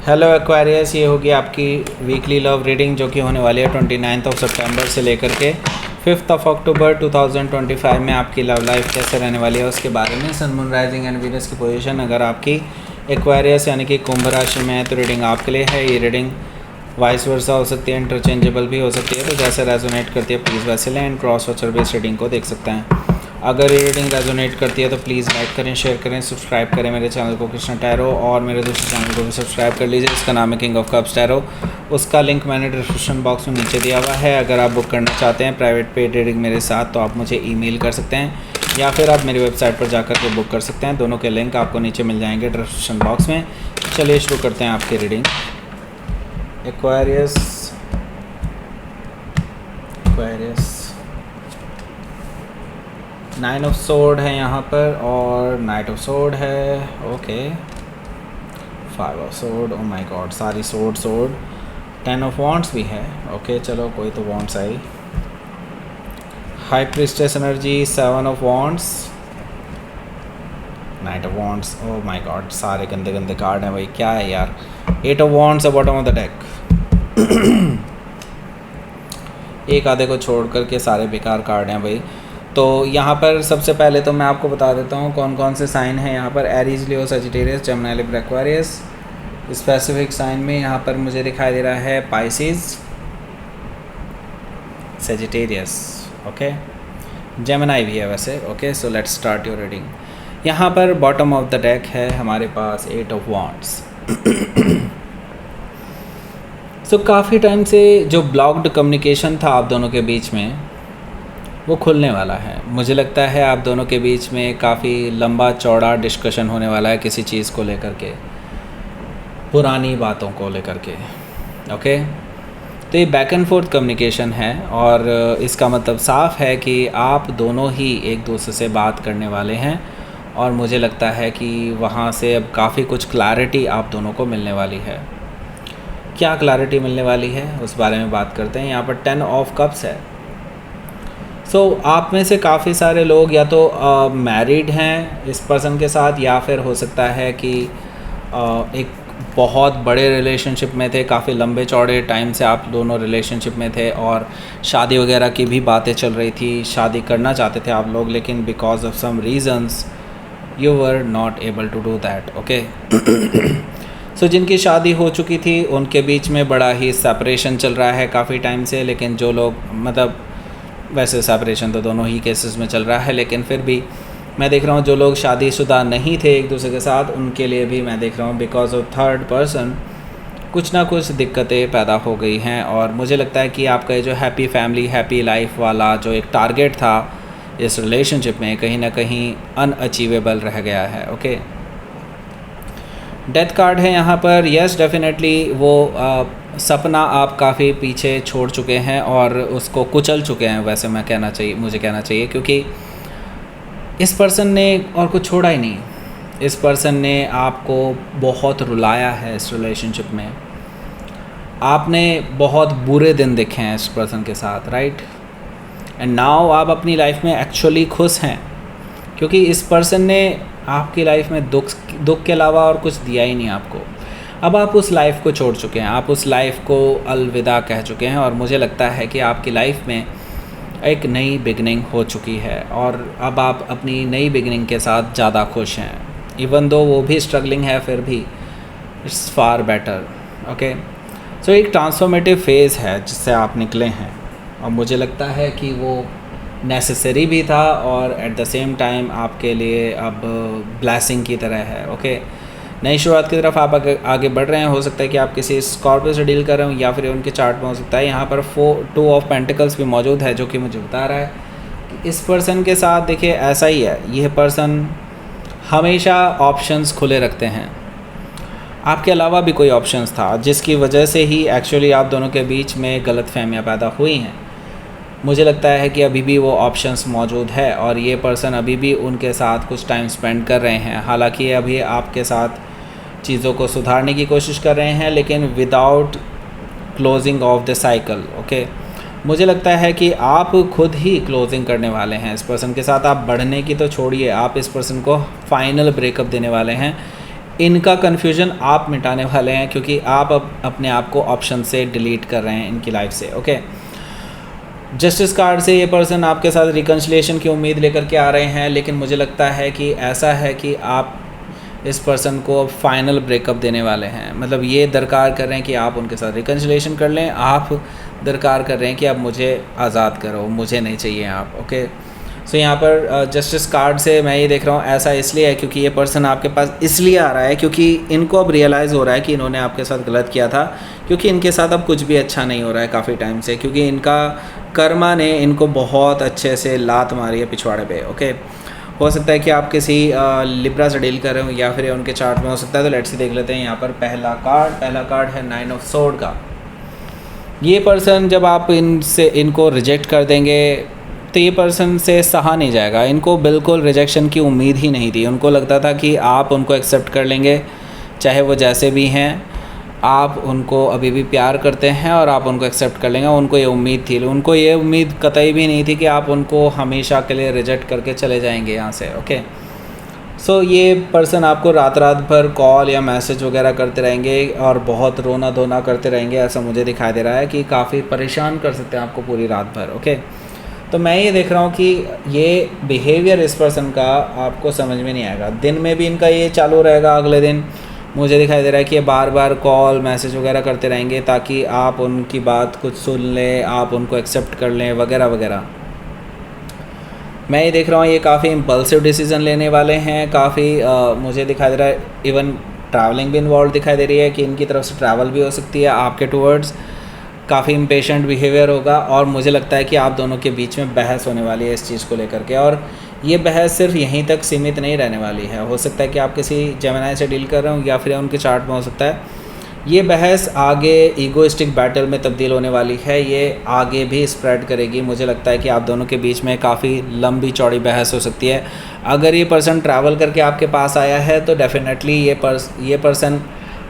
Hello Aquarius, ये होगी आपकी वीकली लव रीडिंग जो कि होने वाली है 29 सितंबर से लेकर के 5 अक्टूबर 2025 में। आपकी लव लाइफ कैसे रहने वाली है उसके बारे में। सन, मून, राइजिंग एंड वीनस की पोजीशन अगर आपकी एक्वेरियस यानी कि कुंभ राशि में है तो रीडिंग आपके लिए है। ये रीडिंग वाइस वर्सा हो सकती है, इंटरचेंजेबल भी हो सकती है, तो जैसे रेजोनेट करती है प्लीज़ वैसे लें। एंड क्रॉस वॉचर भी इस रीडिंग को देख सकते हैं। अगर ये रीडिंग रेजोनेट करती है तो प्लीज़ लाइक करें, शेयर करें, सब्सक्राइब करें मेरे चैनल को कृष्णा टैरो, और मेरे दूसरे चैनल को भी सब्सक्राइब कर लीजिए, इसका नाम है किंग ऑफ कप्स टैरो। उसका लिंक मैंने डिस्क्रिप्शन बॉक्स में नीचे दिया हुआ है। अगर आप बुक करना चाहते हैं प्राइवेट पेड रीडिंग मेरे साथ तो आप मुझे ईमेल कर सकते हैं या फिर आप मेरी वेबसाइट पर जाकर के बुक कर सकते हैं। दोनों के लिंक आपको नीचे मिल जाएंगे डिस्क्रिप्शन बॉक्स में। चलिए शुरू करते हैं आपकी reading. Aquarius nine of sword है यहाँ पर और नाइट ऑफ सोर्ड है। Okay, 5 of sword, oh my God, सारी सोर्ड 10 ऑफ वॉन्ट्स भी है। ओके चलो, कोई तो wants I. High priestess energy, 7 of wants, night of wants, oh my God, सारे गंदे गंदे कार्ड हैं भाई, क्या है यार। 8 of wants bottom of the deck. एक आधे को छोड़ करके सारे बेकार कार्ड हैं भाई। तो यहाँ पर सबसे पहले तो मैं आपको बता देता हूँ कौन कौन से साइन हैं यहाँ पर। Aries, Leo, Sagittarius, Gemini, Libra, Aquarius. Specific sign में यहाँ पर मुझे दिखाई दे रहा है पाइसिस, सजिटेरियस, ओके, जेमिनी भी है वैसे। Okay so let's start your reading. यहाँ पर बॉटम ऑफ द डेक है हमारे पास 8 ऑफ वॉन्ट्स। सो काफ़ी टाइम से जो ब्लॉक्ड कम्युनिकेशन था आप दोनों के बीच में वो खुलने वाला है। मुझे लगता है आप दोनों के बीच में काफ़ी लंबा चौड़ा डिस्कशन होने वाला है किसी चीज़ को लेकर के, पुरानी बातों को लेकर के। ओके, तो ये बैक एंड फोर्थ कम्युनिकेशन है और इसका मतलब साफ है कि आप दोनों ही एक दूसरे से बात करने वाले हैं और मुझे लगता है कि वहाँ से अब काफ़ी कुछ क्लैरिटी आप दोनों को मिलने वाली है। क्या क्लैरिटी मिलने वाली है उस बारे में बात करते हैं। यहाँ पर 10 ऑफ कप्स है। सो आप में से काफ़ी सारे लोग या तो मैरिड हैं इस पर्सन के साथ, या फिर हो सकता है कि एक बहुत बड़े रिलेशनशिप में थे, काफ़ी लंबे चौड़े टाइम से आप दोनों रिलेशनशिप में थे और शादी वगैरह की भी बातें चल रही थी, शादी करना चाहते थे आप लोग, लेकिन because of some reasons you were not able to do that. Okay, so जिनकी शादी हो चुकी थी उनके बीच में बड़ा ही सेपरेशन चल रहा है काफ़ी टाइम से। लेकिन जो लोग, मतलब वैसे सेपरेशन तो दोनों ही केसेस में चल रहा है, लेकिन फिर भी मैं देख रहा हूँ जो लोग शादीशुदा नहीं थे एक दूसरे के साथ उनके लिए भी मैं देख रहा हूँ बिकॉज ऑफ थर्ड पर्सन कुछ ना कुछ दिक्कतें पैदा हो गई हैं। और मुझे लगता है कि आपका ये जो हैप्पी फैमिली हैप्पी लाइफ वाला जो एक टारगेट था इस रिलेशनशिप में कहीं ना कहीं अनअचीवेबल रह गया है। ओके, डेथ कार्ड है यहाँ पर। यस डेफिनेटली वो सपना आप काफ़ी पीछे छोड़ चुके हैं और उसको कुचल चुके हैं, वैसे मुझे कहना चाहिए, क्योंकि इस पर्सन ने और कुछ छोड़ा ही नहीं। इस पर्सन ने आपको बहुत रुलाया है इस रिलेशनशिप में। आपने बहुत बुरे दिन देखे हैं इस पर्सन के साथ, राइट, एंड नाउ आप अपनी लाइफ में एक्चुअली खुश हैं क्योंकि इस पर्सन ने आपकी लाइफ में दुख के अलावा और कुछ दिया ही नहीं आपको। अब आप उस लाइफ को छोड़ चुके हैं, आप उस लाइफ को अलविदा कह चुके हैं और मुझे लगता है कि आपकी लाइफ में एक नई बिगनिंग हो चुकी है और अब आप अपनी नई बिगनिंग के साथ ज़्यादा खुश हैं। इवन दो वो भी स्ट्रगलिंग है फिर भी इट्स फार बेटर। ओके, सो एक ट्रांसफॉर्मेटिव फेज़ है जिससे आप निकले हैं और मुझे लगता है कि वो नेसेसरी भी था और एट द सेम टाइम आपके लिए अब ब्लेसिंग की तरह है। ओके, नई शुरुआत की तरफ आप आगे बढ़ रहे हैं। हो सकता है कि आप किसी स्कॉर्पियो से डील कर रहे हो या फिर उनके चार्ट में हो सकता है यहाँ पर 2 ऑफ पेंटिकल्स भी मौजूद है जो कि मुझे बता रहा है कि इस पर्सन के साथ देखिए ऐसा ही है। यह पर्सन हमेशा ऑप्शंस खुले रखते हैं, आपके अलावा भी कोई ऑप्शंस था जिसकी वजह से ही एक्चुअली आप दोनों के बीच में गलतफहमियां पैदा हुई हैं। मुझे लगता है कि अभी भी वो ऑप्शंस मौजूद है और ये पर्सन अभी भी उनके साथ कुछ टाइम स्पेंड कर रहे हैं। हालांकि अभी आपके साथ चीज़ों को सुधारने की कोशिश कर रहे हैं लेकिन without closing of the cycle. Okay, मुझे लगता है कि आप खुद ही क्लोजिंग करने वाले हैं इस पर्सन के साथ। आप बढ़ने की तो छोड़िए, आप इस पर्सन को फाइनल ब्रेकअप देने वाले हैं इनका कन्फ्यूजन आप मिटाने वाले हैं, क्योंकि आप अब अपने आप को ऑप्शन से डिलीट कर रहे हैं इनकी लाइफ से। ओके, जस्टिस कार्ड से ये पर्सन आपके साथ रिकन्सिलिएशन की उम्मीद लेकर के आ रहे हैं, लेकिन मुझे लगता है कि ऐसा है कि आप इस पर्सन को अब फाइनल ब्रेकअप देने वाले हैं। मतलब ये दरकार कर रहे हैं कि आप उनके साथ रिकन्सिलिएशन कर लें, आप दरकार कर रहे हैं कि अब मुझे आज़ाद करो, मुझे नहीं चाहिए आप। ओके, सो यहाँ पर जस्टिस कार्ड से मैं ये देख रहा हूँ, ऐसा इसलिए है क्योंकि ये पर्सन आपके पास इसलिए आ रहा है क्योंकि इनको अब रियलाइज़ हो रहा है कि इन्होंने आपके साथ गलत किया था, क्योंकि इनके साथ अब कुछ भी अच्छा नहीं हो रहा है काफ़ी टाइम से, क्योंकि इनका कर्मा ने इनको बहुत अच्छे से लात मारी है पिछवाड़े पे। ओके, हो सकता है कि आप किसी लिब्रा से डील कर रहे हो या फिर उनके चार्ट में हो सकता है। तो लेट्स सी देख लेते हैं यहाँ पर पहला कार्ड है 9 ऑफ सोर्ड का। ये पर्सन जब आप इनको रिजेक्ट कर देंगे तो ये पर्सन से सहा नहीं जाएगा। इनको बिल्कुल रिजेक्शन की उम्मीद ही नहीं थी। उनको लगता था कि आप उनको एक्सेप्ट कर लेंगे, चाहे वो जैसे भी हैं, आप उनको अभी भी प्यार करते हैं और आप उनको एक्सेप्ट कर लेंगे। उनको ये उम्मीद थी, उनको ये उम्मीद कतई भी नहीं थी कि आप उनको हमेशा के लिए रिजेक्ट करके चले जाएंगे यहाँ से। ओके, सो ये पर्सन आपको रात भर कॉल या मैसेज वगैरह करते रहेंगे और बहुत रोना धोना करते रहेंगे। ऐसा मुझे दिखाई दे रहा है कि काफ़ी परेशान कर सकते हैं आपको पूरी रात भर। ओके, तो मैं ये देख रहा हूँ कि ये बिहेवियर इस पर्सन का आपको समझ में नहीं आएगा। दिन में भी इनका ये चालू रहेगा, अगले दिन मुझे दिखाई दे रहा है कि ये बार बार कॉल मैसेज वगैरह करते रहेंगे ताकि आप उनकी बात कुछ सुन लें, आप उनको एक्सेप्ट कर लें वगैरह वगैरह। मैं ये देख रहा हूँ ये काफ़ी इम्पल्सिव डिसीज़न लेने वाले हैं। काफ़ी मुझे दिखाई दे रहा है इवन ट्रैवलिंग भी इन्वॉल्व दिखाई दे रही है कि इनकी तरफ से ट्रैवल भी हो सकती है आपके टूवर्ड्स। काफ़ी इम्पेशेंट बिहेवियर होगा और मुझे लगता है कि आप दोनों के बीच में बहस होने वाली है इस चीज़ को लेकर के। और ये बहस सिर्फ यहीं तक सीमित नहीं रहने वाली है। हो सकता है कि आप किसी जेमिनी से डील कर रहे हो या फिर उनके चार्ट में हो सकता है ये बहस आगे ईगोइस्टिक बैटल में तब्दील होने वाली है। ये आगे भी स्प्रेड करेगी। मुझे लगता है कि आप दोनों के बीच में काफ़ी लंबी चौड़ी बहस हो सकती है। अगर ये पर्सन ट्रैवल करके आपके पास आया है तो डेफिनेटली ये पर्सन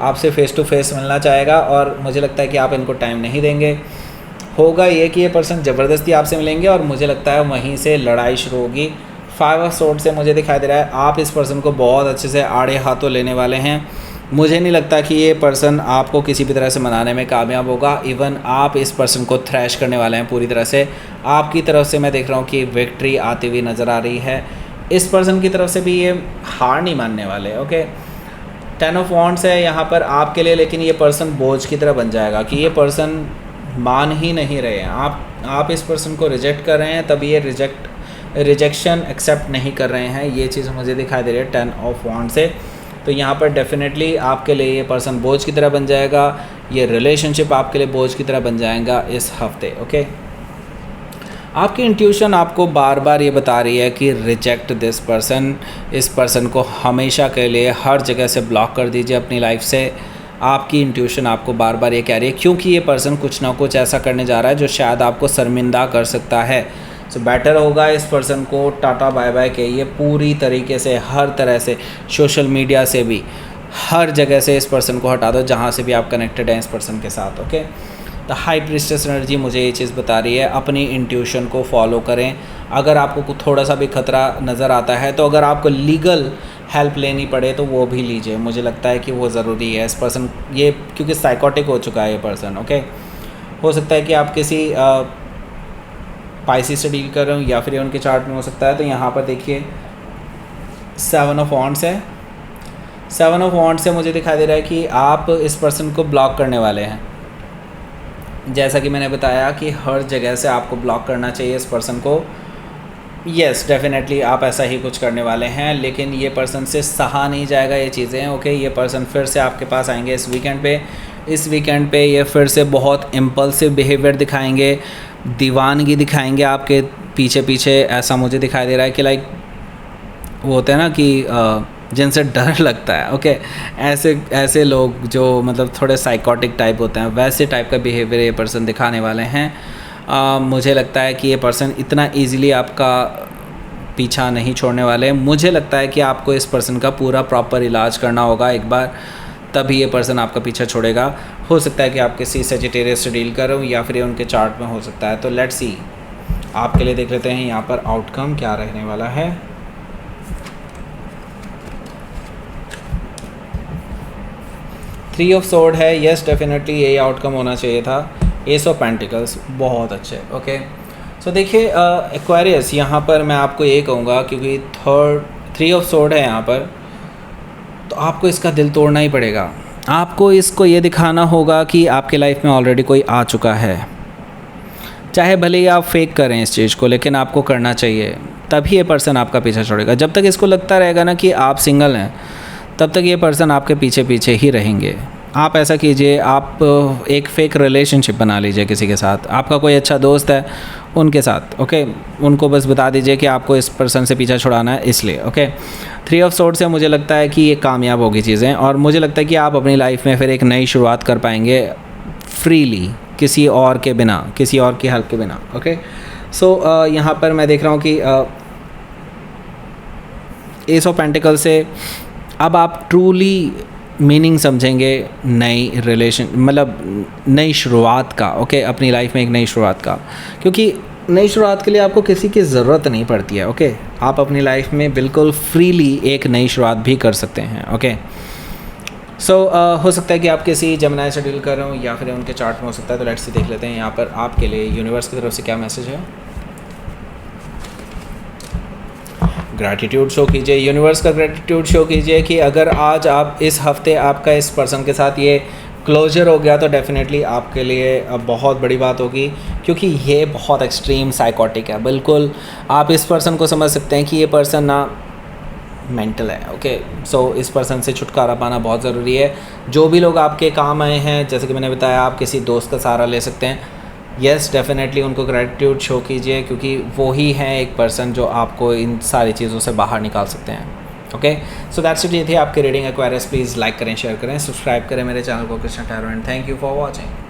आपसे फ़ेस टू फेस मिलना चाहेगा और मुझे लगता है कि आप इनको टाइम नहीं देंगे। होगा ये कि ये पर्सन ज़बरदस्ती आपसे मिलेंगे और मुझे लगता है वहीं से लड़ाई शुरू होगी। 5 ऑफ सोर्ड से मुझे दिखाई दे रहा है आप इस पर्सन को बहुत अच्छे से आड़े हाथों लेने वाले हैं। मुझे नहीं लगता कि ये पर्सन आपको किसी भी तरह से मनाने में कामयाब होगा। इवन आप इस पर्सन को थ्रैश करने वाले हैं पूरी तरह से। आपकी तरफ से मैं देख रहा हूँ कि विक्ट्री आती हुई नज़र आ रही है। इस पर्सन की तरफ से भी ये हार नहीं मानने वाले। ओके, 10 ऑफ वॉन्ड्स है यहाँ पर आपके लिए, लेकिन ये पर्सन बोझ की तरह बन जाएगा कि ये पर्सन मान ही नहीं रहे हैं। आप इस पर्सन को रिजेक्ट कर रहे हैं, तब ये रिजेक्शन एक्सेप्ट नहीं कर रहे हैं। ये चीज़ मुझे दिखाई दे रही है 10 ऑफ वॉन्ड से। तो यहाँ पर डेफिनेटली आपके लिए ये पर्सन बोझ की तरह बन जाएगा। ये रिलेशनशिप आपके लिए बोझ की तरह बन जाएगा इस हफ्ते। ओके, आपकी इंट्यूशन आपको बार बार ये बता रही है कि रिजेक्ट दिस पर्सन। इस पर्सन को हमेशा के लिए हर जगह से ब्लॉक कर दीजिए अपनी लाइफ से। आपकी इंट्यूशन आपको बार बार ये कह रही है क्योंकि ये पर्सन कुछ ना कुछ ऐसा करने जा रहा है जो शायद आपको शर्मिंदा कर सकता है। सो बेटर होगा इस पर्सन को टाटा बाय बाय कहिए पूरी तरीके से, हर तरह से, सोशल मीडिया से भी, हर जगह से इस पर्सन को हटा दो जहाँ से भी आप कनेक्टेड हैं इस पर्सन के साथ। Okay, the high priestess energy मुझे ये चीज़ बता रही है अपनी इंट्यूशन को फॉलो करें। अगर आपको थोड़ा सा भी खतरा नज़र आता है तो अगर आपको लीगल हेल्प लेनी पड़े तो वो भी लीजिए। मुझे लगता है कि वो ज़रूरी है। इस पर्सन ये क्योंकि साइकोटिक हो चुका है ये पर्सन। ओके, हो सकता है कि आप किसी पाइसी से डील कर रहे हो या फिर उनके चार्ट में हो सकता है। तो यहाँ पर देखिए 7 ऑफ वॉन्ड्स है। 7 ऑफ वॉन्ड्स से मुझे दिखाई दे रहा है कि आप इस पर्सन को ब्लॉक करने वाले हैं। जैसा कि मैंने बताया कि हर जगह से आपको ब्लॉक करना चाहिए इस पर्सन को। येस, डेफिनेटली आप ऐसा ही कुछ करने वाले हैं, लेकिन ये पर्सन से सहा नहीं जाएगा ये चीज़ें। ओके, ये पर्सन फिर से आपके पास आएंगे इस वीकेंड पे। इस वीकेंड पे ये फिर से बहुत इम्पल्सिव बिहेवियर दिखाएंगे, दीवानगी दिखाएंगे आपके पीछे पीछे। ऐसा मुझे दिखाई दे रहा है कि लाइक वो होते हैं ना कि जिनसे डर लगता है। ओके, ऐसे लोग जो मतलब थोड़े साइकोटिक टाइप होते हैं, वैसे टाइप का बिहेवियर ये पर्सन दिखाने वाले हैं। मुझे लगता है कि ये पर्सन इतना इजीली आपका पीछा नहीं छोड़ने वाले। मुझे लगता है कि आपको इस पर्सन का पूरा प्रॉपर इलाज करना होगा एक बार, तभी ये पर्सन आपका पीछा छोड़ेगा। हो सकता है कि आप किसी सेजिटेरियस से डील कर रहे हो या फिर उनके चार्ट में हो सकता है। तो लेट्स सी, आपके लिए देख लेते हैं यहाँ पर आउटकम क्या रहने वाला है। 3 ऑफ सोर्ड है, येस डेफिनेटली यही आउटकम होना चाहिए था। एस ऑफ पेंटिकल्स बहुत अच्छे, ओके। सो देखिए एक्वेरियस, यहाँ पर मैं आपको ये कहूँगा क्योंकि 3 ऑफ सोर्ड है यहाँ पर, तो आपको इसका दिल तोड़ना ही पड़ेगा। आपको इसको ये दिखाना होगा कि आपके लाइफ में ऑलरेडी कोई आ चुका है, चाहे भले ही आप फेक करें इस चीज़ को, लेकिन आपको करना चाहिए, तभी ये पर्सन आपका पीछा छोड़ेगा। जब तक इसको लगता रहेगा ना कि आप सिंगल हैं, तब तक ये पर्सन आपके पीछे पीछे ही रहेंगे। आप ऐसा कीजिए, आप एक फ़ेक रिलेशनशिप बना लीजिए किसी के साथ, आपका कोई अच्छा दोस्त है उनके साथ, ओके। उनको बस बता दीजिए कि आपको इस पर्सन से पीछा छुड़ाना है इसलिए, ओके। 3 ऑफ सोर्ड से मुझे लगता है कि ये कामयाब होगी चीज़ें, और मुझे लगता है कि आप अपनी लाइफ में फिर एक नई शुरुआत कर पाएंगे फ्रीली, किसी और के बिना, किसी और की हेल्प के बिना, ओके। सो यहाँ पर मैं देख रहा हूँ कि एस ऑफ पेंटिकल से अब आप ट्रूली मीनिंग समझेंगे नई रिलेशन, मतलब नई शुरुआत का, ओके। अपनी लाइफ में एक नई शुरुआत का, क्योंकि नई शुरुआत के लिए आपको किसी की ज़रूरत नहीं पड़ती है, ओके। आप अपनी लाइफ में बिल्कुल फ्रीली एक नई शुरुआत भी कर सकते हैं, ओके। सो हो सकता है कि आप किसी जमनाई से डील कर रहे हो या फिर उनके चार्ट में हो सकता है, तो लेट्स सी देख लेते हैं यहाँ पर आपके लिए यूनिवर्स की तरफ से क्या मैसेज है। ग्रैटिट्यूड शो कीजिए, यूनिवर्स का ग्रैटिट्यूड शो कीजिए कि अगर आज आप इस हफ्ते आपका इस पर्सन के साथ ये क्लोजर हो गया तो डेफिनेटली आपके लिए अब बहुत बड़ी बात होगी, क्योंकि ये बहुत एक्सट्रीम साइकोटिक है। बिल्कुल आप इस पर्सन को समझ सकते हैं कि ये पर्सन ना मेंटल है, ओके। सो इस पर्सन से छुटकारा पाना बहुत ज़रूरी है। जो भी लोग आपके काम आए हैं, जैसे कि मैंने बताया, आप किसी दोस्त का सहारा ले सकते हैं, येस डेफिनेटली उनको ग्रैटिट्यूड शो कीजिए, क्योंकि वो ही हैं एक पर्सन जो आपको इन सारी चीज़ों से बाहर निकाल सकते हैं, ओके। सो दैट्स इट, ये थी आपकी रीडिंग एक्वेरियस। प्लीज़ लाइक करें, शेयर करें, सब्सक्राइब करें मेरे चैनल को Krishna tarot, and thank you for watching.